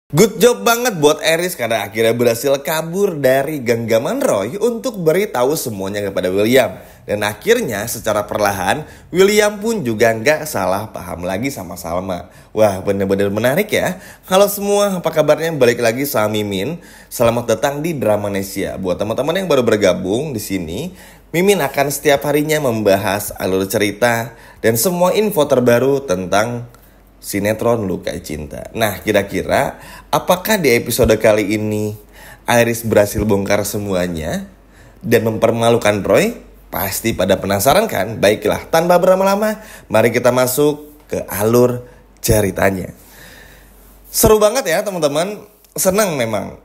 Good job banget buat Iris karena akhirnya berhasil kabur dari genggaman Roy untuk beritahu semuanya kepada William. Dan akhirnya secara perlahan William pun juga nggak salah paham lagi sama Salma. Wah, bener-bener menarik ya. Halo semua, apa kabarnya? Balik lagi sama Mimin. Selamat datang di Dramanesia. Buat teman-teman yang baru bergabung di sini, Mimin akan setiap harinya membahas alur cerita dan semua info terbaru tentang sinetron Luka Cinta. Nah, kira-kira apakah di episode kali ini Iris berhasil bongkar semuanya dan mempermalukan Roy? Pasti pada penasaran kan? Baiklah, tanpa berlama-lama, mari kita masuk ke alur ceritanya. Seru banget ya teman-teman, senang memang.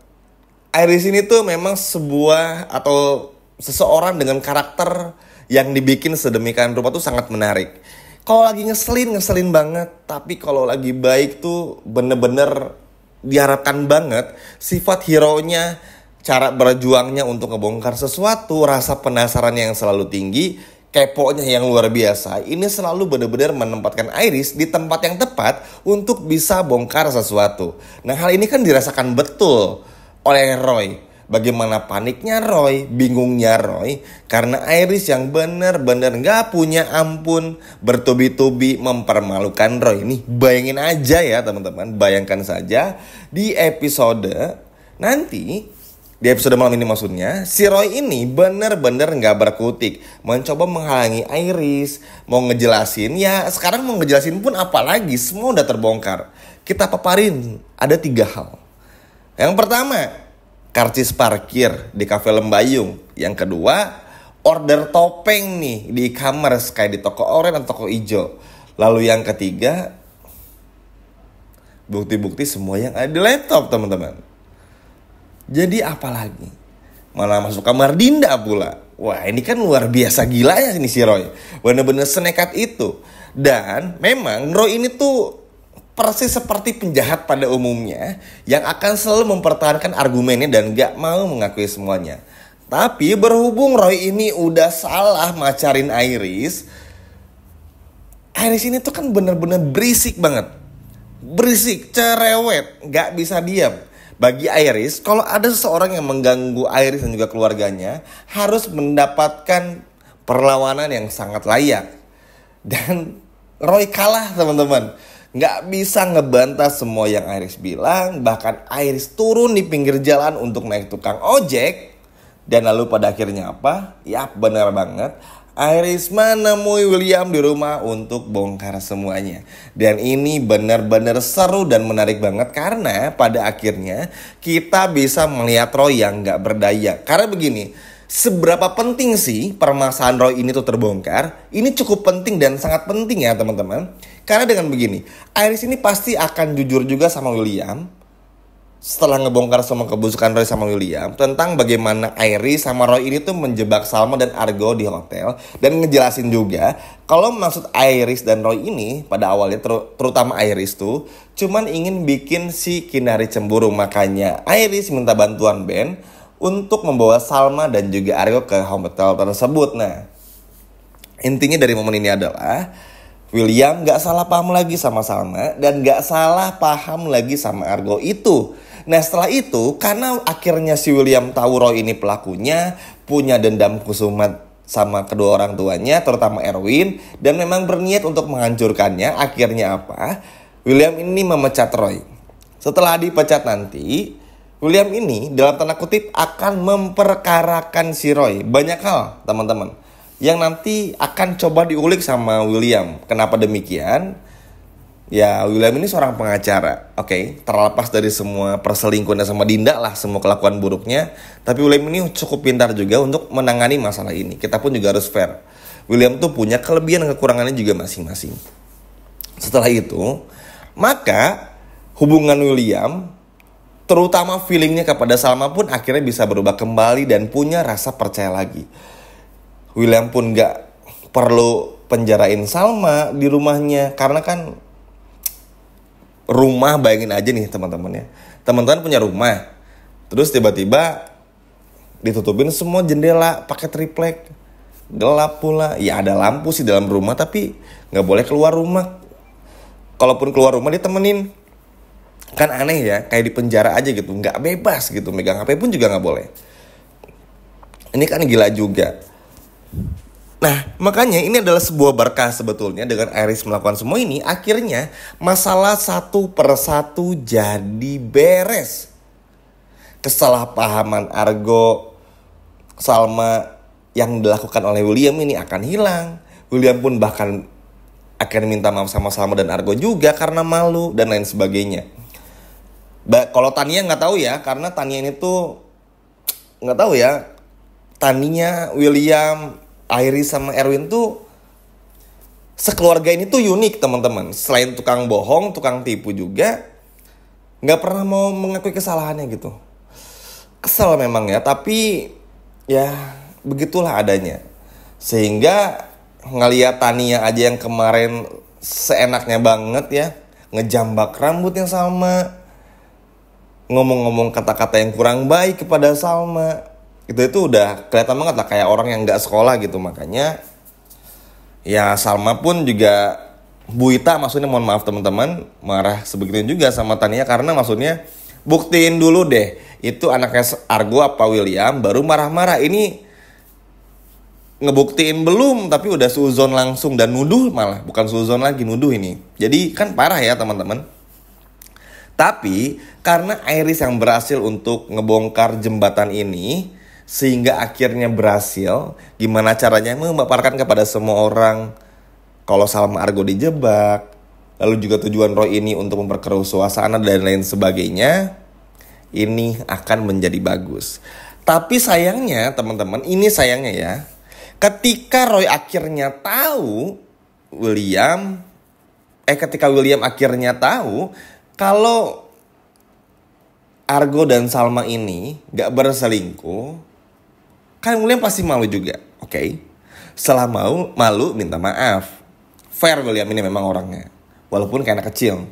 Iris ini tuh memang sebuah atau seseorang dengan karakter yang dibikin sedemikian rupa tuh sangat menarik. Kalau lagi ngeselin banget. Tapi kalau lagi baik tuh bener-bener diharapkan banget sifat hero-nya, cara berjuangnya untuk ngebongkar sesuatu, rasa penasaran yang selalu tinggi, keponya yang luar biasa. Ini selalu bener-bener menempatkan Iris di tempat yang tepat untuk bisa bongkar sesuatu. Nah, hal ini kan dirasakan betul oleh Roy. Bagaimana paniknya Roy, bingungnya Roy, karena Iris yang bener-bener gak punya ampun, bertubi-tubi mempermalukan Roy. Nih bayangin aja ya teman-teman, bayangkan saja di episode nanti, di episode malam ini maksudnya, si Roy ini bener-bener gak berkutik, mencoba menghalangi Iris, mau ngejelasin, ya sekarang mau ngejelasin pun apalagi, semua udah terbongkar. Kita paparin, ada 3 hal. Yang pertama, karcis parkir di Cafe Lembayung. Yang kedua, order topeng nih di e-commerce kayak di toko oranye dan toko ijo. Lalu yang ketiga, bukti-bukti semua yang ada di laptop teman-teman. Jadi apa lagi? Malah masuk kamar Dinda pula. Wah, ini kan luar biasa gila ya ini si Roy. Bener-bener senekat itu. Dan memang Roy ini tuh persis seperti penjahat pada umumnya yang akan selalu mempertahankan argumennya dan gak mau mengakui semuanya. Tapi berhubung Roy ini udah salah macarin Iris ini tuh kan bener-bener berisik banget. Berisik, cerewet, gak bisa diam. Bagi Iris, kalau ada seseorang yang mengganggu Iris dan juga keluarganya, harus mendapatkan perlawanan yang sangat layak. Dan Roy kalah teman-teman. Gak bisa ngebantah semua yang Iris bilang. Bahkan Iris turun di pinggir jalan untuk naik tukang ojek. Dan lalu pada akhirnya apa? Ya benar banget, Iris menemui William di rumah untuk bongkar semuanya. Dan ini benar-benar seru dan menarik banget. Karena pada akhirnya kita bisa melihat Roy yang gak berdaya. Karena begini, seberapa penting sih permasalahan Roy ini tuh terbongkar? Ini cukup penting dan sangat penting ya teman-teman. Karena dengan begini, Iris ini pasti akan jujur juga sama William setelah ngebongkar semua kebusukan Roy sama William tentang bagaimana Iris sama Roy ini tuh menjebak Salma dan Argo di hotel. Dan ngejelasin juga kalau maksud Iris dan Roy ini pada awalnya terutama Iris tuh cuman ingin bikin si Kinari cemburu. Makanya Iris minta bantuan Ben untuk membawa Salma dan juga Argo ke hotel tersebut. Nah, intinya dari momen ini adalah William gak salah paham lagi sama Salma dan gak salah paham lagi sama Argo itu. Nah setelah itu, karena akhirnya si William tahu Roy ini pelakunya, punya dendam kusumat sama kedua orang tuanya, terutama Erwin, dan memang berniat untuk menghancurkannya. Akhirnya apa? William ini memecat Roy. Setelah dipecat nanti, William ini dalam tanda kutip akan memperkarakan si Roy. Banyak hal teman-teman yang nanti akan coba diulik sama William. Kenapa demikian? Ya William ini seorang pengacara, oke, terlepas dari semua perselingkuhan sama Dinda lah, semua kelakuan buruknya. Tapi William ini cukup pintar juga untuk menangani masalah ini. Kita pun juga harus fair. William tuh punya kelebihan dan kekurangannya juga masing-masing. Setelah itu, maka hubungan William, terutama feelingnya kepada Salma pun akhirnya bisa berubah kembali dan punya rasa percaya lagi. William pun gak perlu penjarain Salma di rumahnya. Karena kan rumah, bayangin aja nih teman-teman ya. Teman-teman punya rumah, terus tiba-tiba ditutupin semua jendela pakai triplek. Gelap pula. Ya ada lampu sih dalam rumah tapi gak boleh keluar rumah. Kalaupun keluar rumah ditemenin Kan aneh ya, kayak di penjara aja gitu, nggak bebas gitu, megang HP pun juga nggak boleh. Ini kan gila juga. Nah, makanya ini adalah sebuah berkah sebetulnya. Dengan Iris melakukan semua ini, akhirnya masalah satu persatu jadi beres. Kesalahpahaman Argo Salma yang dilakukan oleh William ini akan hilang. William pun bahkan akan minta maaf sama Salma dan Argo juga karena malu dan lain sebagainya. Kalau Tania nggak tahu ya, karena Tania ini tuh nggak tahu ya. Tania, William, Iris sama Erwin tuh sekeluarga ini tuh unik teman-teman. Selain tukang bohong, tukang tipu juga, nggak pernah mau mengakui kesalahannya gitu. Kesal memang ya, tapi ya begitulah adanya. Sehingga ngeliat Tania aja yang kemarin seenaknya banget ya, ngejambak rambutnya sama, ngomong-ngomong kata-kata yang kurang baik kepada Salma, itu udah kelihatan banget lah kayak orang yang nggak sekolah gitu. Makanya ya Salma pun juga, Bu Ita maksudnya, mohon maaf teman-teman, marah sebegitu juga sama Tania karena maksudnya buktiin dulu deh itu anaknya Argo apa William, baru marah-marah. Ini ngebuktiin belum tapi udah suzon langsung dan nuduh, malah bukan suzon lagi, nuduh ini. Jadi kan parah ya teman-teman. Tapi karena Iris yang berhasil untuk ngebongkar jembatan ini, sehingga akhirnya berhasil, gimana caranya memaparkan kepada semua orang kalau Salma Argo dijebak, lalu juga tujuan Roy ini untuk memperkeruh suasana dan lain sebagainya, ini akan menjadi bagus. Tapi sayangnya teman-teman, ini sayangnya ya, ketika Roy akhirnya tahu ketika William akhirnya tahu kalau Argo dan Salma ini gak berselingkuh, kan William pasti malu juga, oke? Setelah malu minta maaf. Fair William ini memang orangnya, walaupun kayak anak kecil.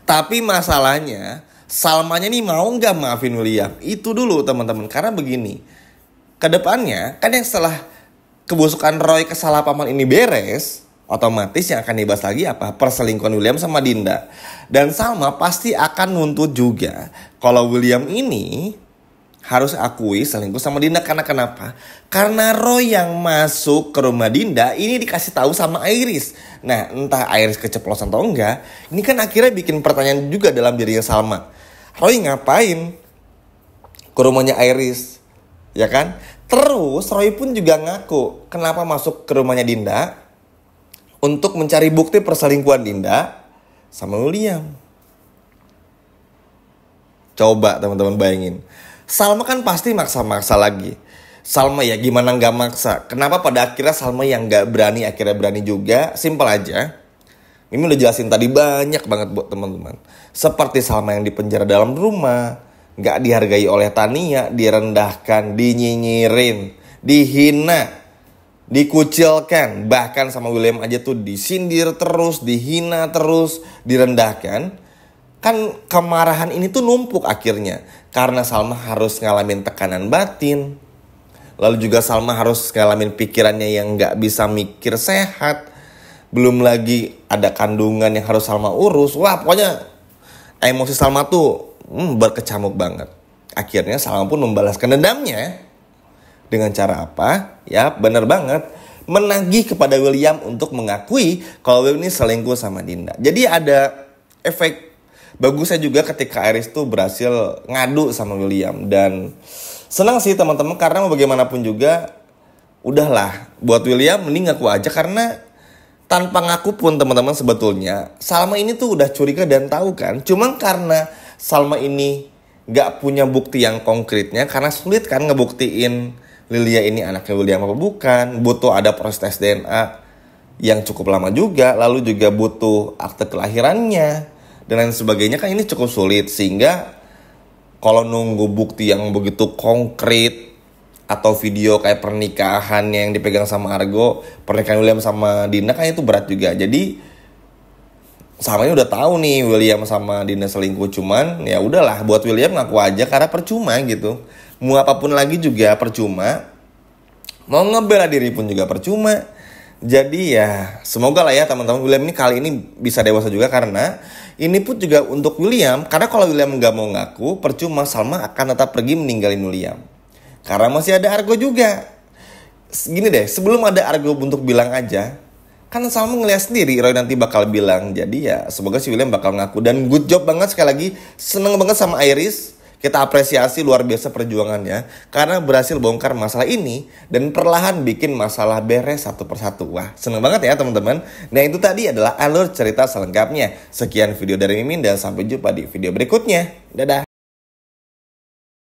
Tapi masalahnya Salmanya nih mau gak maafin William? Itu dulu teman-teman, karena begini, kedepannya kan yang setelah kebusukan Roy, kesalahpahaman ini beres, otomatis yang akan dibahas lagi apa? Perselingkuhan William sama Dinda. Dan Salma pasti akan nuntut juga kalau William ini harus akui selingkuh sama Dinda. Karena kenapa? Karena Roy yang masuk ke rumah Dinda ini dikasih tahu sama Iris. Nah, entah Iris keceplosan atau enggak, ini kan akhirnya bikin pertanyaan juga dalam dirinya Salma. Roy ngapain ke rumahnya Iris? Ya kan? Terus Roy pun juga ngaku kenapa masuk ke rumahnya Dinda untuk mencari bukti perselingkuhan Dinda sama William. Coba teman-teman bayangin. Salma kan pasti maksa-maksa lagi. Salma ya gimana gak maksa. Kenapa pada akhirnya Salma yang gak berani akhirnya berani juga? Simpel aja. Mimi udah jelasin tadi banyak banget buat teman-teman. Seperti Salma yang dipenjara dalam rumah, gak dihargai oleh Tania, direndahkan, dinyinyirin, dihina, dikucilkan, bahkan sama William aja tuh disindir terus, dihina terus, direndahkan. Kan kemarahan ini tuh numpuk akhirnya karena Salma harus ngalamin tekanan batin. Lalu juga Salma harus ngalamin pikirannya yang gak bisa mikir sehat. Belum lagi ada kandungan yang harus Salma urus. Wah, pokoknya emosi Salma tuh berkecamuk banget. Akhirnya Salma pun membalaskan dendamnya. Dengan cara apa? Ya benar banget, menagih kepada William untuk mengakui kalau William ini selingkuh sama Dinda. Jadi ada efek bagusnya juga ketika Iris tuh berhasil ngadu sama William. Dan senang sih teman-teman, karena mau bagaimanapun juga udahlah, buat William mending ngaku aja. Karena tanpa ngaku pun teman-teman sebetulnya Salma ini tuh udah curiga dan tahu kan. Cuma karena Salma ini gak punya bukti yang konkretnya, karena sulit kan ngebuktiin Lilia ini anaknya William apa bukan. Butuh ada proses tes DNA yang cukup lama juga. Lalu juga butuh akte kelahirannya dan lain sebagainya. Kan ini cukup sulit. Sehingga kalau nunggu bukti yang begitu konkret atau video kayak pernikahan yang dipegang sama Argo, pernikahan William sama Dinda, kan itu berat juga. Jadi Salma ini udah tahu nih William sama Dinda selingkuh. Cuman ya udahlah, buat William ngaku aja karena percuma gitu. Mau apapun lagi juga percuma. Mau ngebela diri pun juga percuma. Jadi ya semoga lah ya teman-teman William ini kali ini bisa dewasa juga, karena ini pun juga untuk William. Karena kalau William nggak mau ngaku, percuma Salma akan tetap pergi meninggalin William. Karena masih ada Argo juga. Gini deh, sebelum ada Argo untuk bilang aja, kan Salma ngeliat sendiri Roy nanti bakal bilang. Jadi ya semoga si William bakal ngaku. Dan good job banget sekali lagi, seneng banget sama Iris. Kita apresiasi luar biasa perjuangannya karena berhasil bongkar masalah ini dan perlahan bikin masalah beres satu persatu. Wah, seneng banget ya teman-teman. Nah, itu tadi adalah alur cerita selengkapnya. Sekian video dari Mimin dan sampai jumpa di video berikutnya. Dadah.